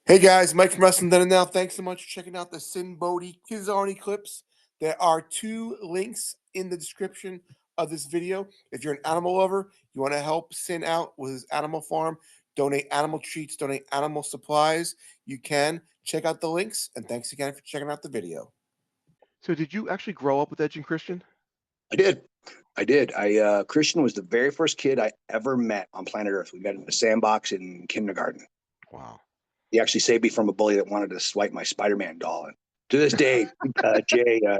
Hey guys, Mike from Wrestling Done and Now. Thanks so much for checking out the Sinn Bodhi Kizarny clips. There are two links in the description of this video. If you're an animal lover, you want to help Sinn out with his animal farm, donate animal treats, donate animal supplies, you can. Check out the links, and thanks again for checking out the video. So did you actually grow up with Edge and Christian? I did. I did. Christian was the very first kid I ever met on planet Earth. We met in a sandbox in kindergarten. Wow. He actually saved me from a bully that wanted to swipe my Spider-Man doll. And to this day,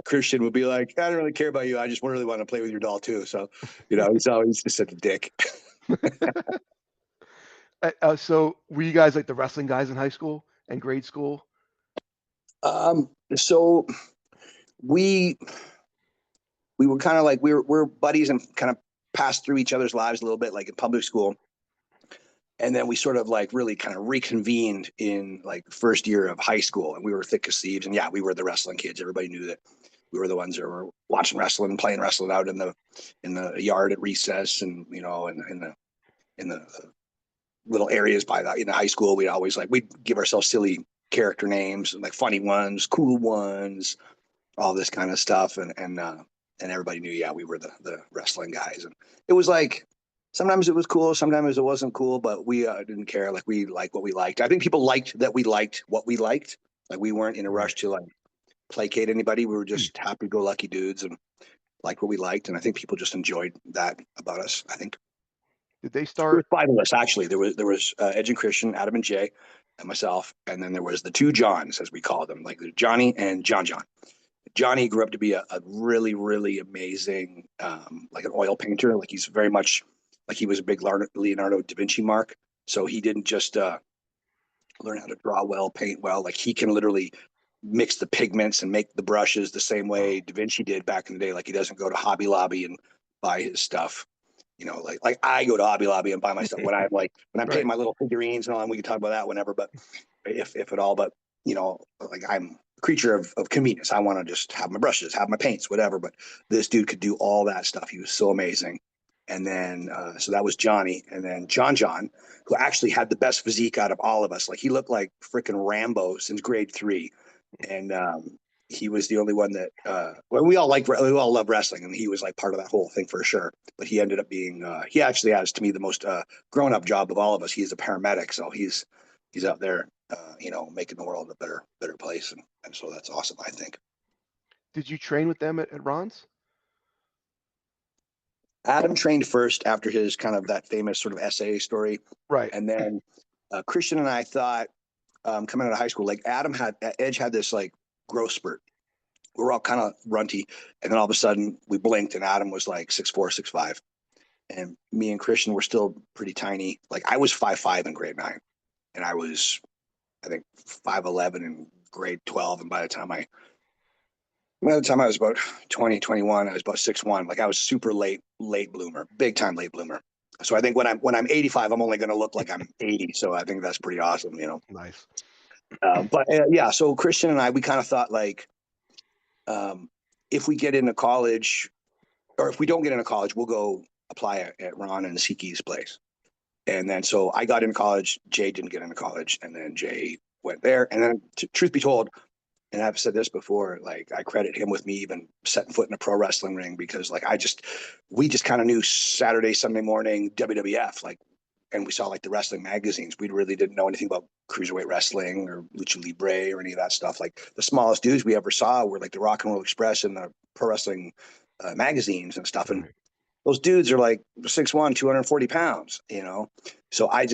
Christian would be like, "I don't really care about you. I just really want to play with your doll too." So, he's always just such a dick. So were you guys like the wrestling guys in high school and grade school? So we were kind of like we're buddies and kind of passed through each other's lives a little bit, like in public school. And then we sort of like really kind of reconvened in like first year of high school, and we were thick as thieves. And yeah, we were the wrestling kids. Everybody knew that we were the ones that were watching wrestling and playing wrestling out in the yard at recess, and in the little areas by the in the high school. We'd give ourselves silly character names, like funny ones, cool ones, all this kind of stuff, and everybody knew, yeah, we were the wrestling guys. And it was like sometimes it was cool, sometimes it wasn't cool, but we didn't care. Like, we liked what we liked. I think people liked that we liked what we liked. Like, we weren't in a rush to like placate anybody. We were just happy-go-lucky dudes and liked what we liked. And I think people just enjoyed that about us. I think Did they there start? were five of us actually. There was Edge and Christian, Adam and Jay, and myself, and then there was the two Johns, as we call them, like Johnny and John. Johnny grew up to be a really, really amazing, like an oil painter. Like, he's very much like he was a big Leonardo da Vinci mark. So he didn't just learn how to draw well, paint well. Like, he can literally mix the pigments and make the brushes the same way Da Vinci did back in the day. Like, he doesn't go to Hobby Lobby and buy his stuff. Like I go to Hobby Lobby and buy my stuff when I'm Right. painting my little figurines and all. And we can talk about that whenever, but if at all. But like, I'm a creature of convenience. I want to just have my brushes, have my paints, whatever. But this dude could do all that stuff. He was so amazing. And then, so that was Johnny. And then John, who actually had the best physique out of all of us. Like, he looked like freaking Rambo since grade 3. And he was the only one that, well, we all love wrestling. And he was like part of that whole thing for sure. But he ended up being, he actually has, to me, the most grown up job of all of us. He's a paramedic. So he's out there, making the world a better place. And so that's awesome, I think. Did you train with them at Ron's? Adam trained first after his kind of that famous sort of essay story. Right. And then Christian and I thought, coming out of high school, like Edge had this like growth spurt. We were all kind of runty. And then all of a sudden we blinked and Adam was like 6'4", 6'5". And me and Christian were still pretty tiny. Like, I was 5'5" in grade 9. And I was, I think, 5'11" in grade 12. And by the time I was about 20, 21, I was about 6'1". Like, I was super late bloomer, big time late bloomer. So I think when I'm 85, I'm only going to look like I'm 80. So I think that's pretty awesome, Nice. But yeah, so Christian and I, we kind of thought like, if we get into college, or if we don't get into college, we'll go apply at Ron and Siki's place. And then, so I got into college. Jay didn't get into college, and then Jay went there. And then, truth be told, and I've said this before, like, I credit him with me even setting foot in a pro wrestling ring, because like we just kind of knew Saturday, Sunday morning WWF, like, and we saw like the wrestling magazines. We really didn't know anything about cruiserweight wrestling or lucha libre or any of that stuff. Like, the smallest dudes we ever saw were like the Rock and Roll Express and the pro wrestling magazines and stuff. And Right. those dudes are like 6'1", 240 pounds, So I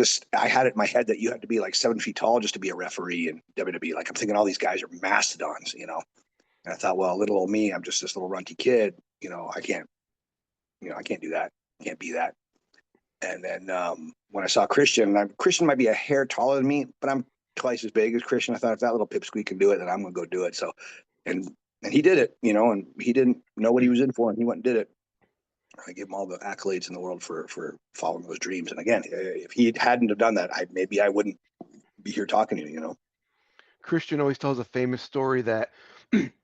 had it in my head that you had to be like 7 feet tall just to be a referee in WWE. Like, I'm thinking all these guys are mastodons, And I thought, well, little old me, I'm just this little runty kid, I can't do that. Can't be that. And then when I saw Christian, Christian might be a hair taller than me, but I'm twice as big as Christian. I thought, if that little pipsqueak can do it, then I'm going to go do it. So, and he did it, and he didn't know what he was in for, and he went and did it. I give him all the accolades in the world for following those dreams. And again, if he hadn't have done that, maybe I wouldn't be here talking to you. Christian always tells a famous story that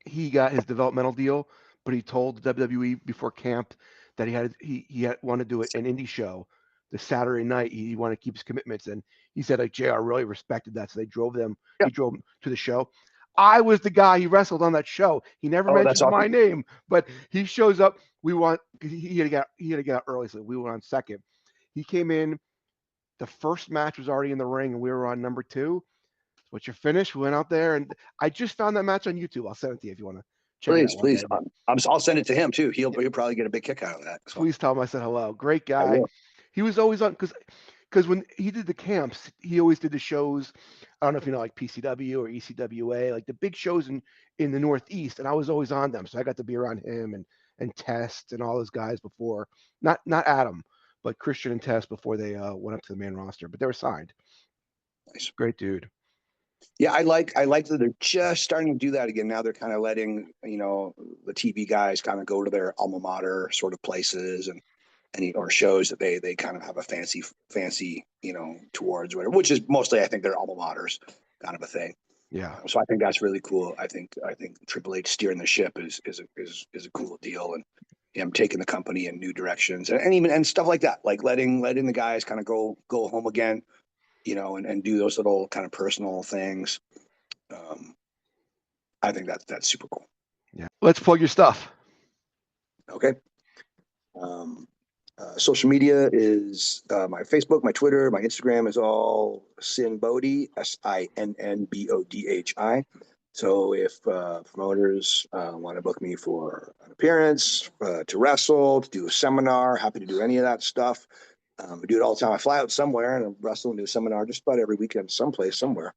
he got his developmental deal, but he told the WWE before camp that he had wanted to do an indie show the Saturday night. He wanted to keep his commitments, and he said like JR really respected that, so they drove them. Yeah. He drove them to the show. I was the guy he wrestled on that show. He never Oh, that's mentioned my awesome. name, but he shows up. We want he had to get out early, so we went on second. He came in. The first match was already in the ring, and we were on number 2. What's your finish? We went out there, and I just found that match on YouTube. I'll send it to you if you want to check it out one Please. day. I'll send it to him too. He'll probably get a big kick out of that. So. Please tell him I said hello. Great I guy. will. He was always on because when he did the camps, he always did the shows. I don't know if you know like PCW or ECWA, like the big shows in the Northeast, and I was always on them. So I got to be around him and Test and all those guys before. Not Adam, but Christian and Test before they went up to the main roster. But they were signed. Nice. Great dude. Yeah, I like that they're just starting to do that again. Now they're kind of letting, the TV guys kind of go to their alma mater sort of places and or shows that they kind of have a fancy, towards whatever, which is mostly, I think, their alma maters kind of a thing. Yeah. So I think that's really cool. I think Triple H steering the ship is a cool deal, and him taking the company in new directions, and even stuff like that, like letting the guys kind of go home again, and do those little kind of personal things. I think that's super cool. Yeah. Let's plug your stuff. Okay. Social media is my Facebook, my Twitter, my Instagram is all Sinn Bodhi, SINNBODHI. So if promoters want to book me for an appearance, to wrestle, to do a seminar, happy to do any of that stuff. I do it all the time. I fly out somewhere and I wrestle and do a seminar just about every weekend, someplace, somewhere.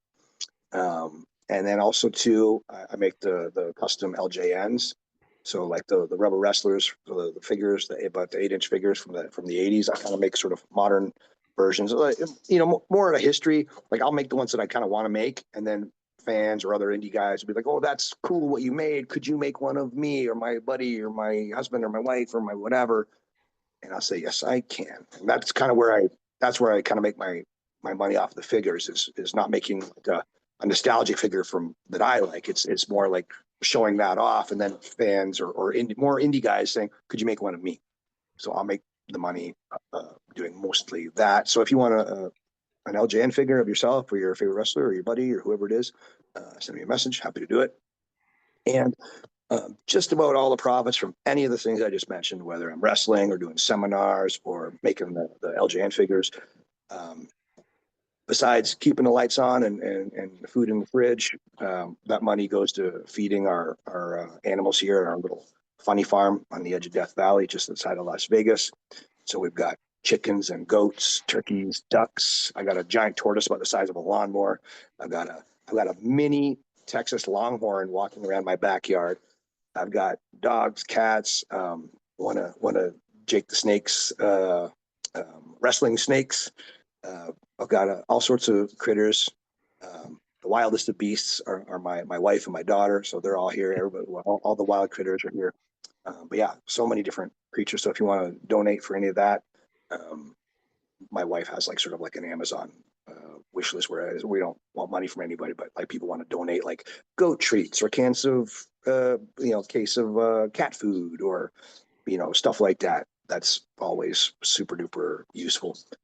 And then also too, I make the custom LJNs. So like the rubber wrestlers, the figures, about the 8-inch figures from the 80s. I kind of make sort of modern versions, more of a history. Like I'll make the ones that I kind of want to make, and then fans or other indie guys will be like, "Oh, that's cool what you made. Could you make one of me or my buddy or my husband or my wife or my whatever?" And I'll say, "Yes, I can." And that's kind of where I kind of make my money off the figures, is not making a nostalgic figure from that I like. It's more like showing that off, and then fans or more indie guys saying, "Could you make one of me?" So I'll make the money doing mostly that. So if you want an LJN figure of yourself or your favorite wrestler or your buddy or whoever it is, send me a message. Happy to do it. And just about all the profits from any of the things I just mentioned, whether I'm wrestling or doing seminars or making the LJN figures, besides keeping the lights on and the food in the fridge, that money goes to feeding our animals here at our little funny farm on the edge of Death Valley, just outside of Las Vegas. So we've got chickens and goats, turkeys, ducks. I got a giant tortoise about the size of a lawnmower. I've got a mini Texas Longhorn walking around my backyard. I've got dogs, cats, one of Jake the Snake's wrestling snakes. I've got all sorts of critters. The wildest of beasts are my wife and my daughter, so they're all here. Everybody, all the wild critters are here. But yeah, so many different creatures. So if you want to donate for any of that, my wife has like sort of like an Amazon wish list, whereas we don't want money from anybody, but like people want to donate like goat treats or cans of case of cat food or stuff like that. That's always super duper useful.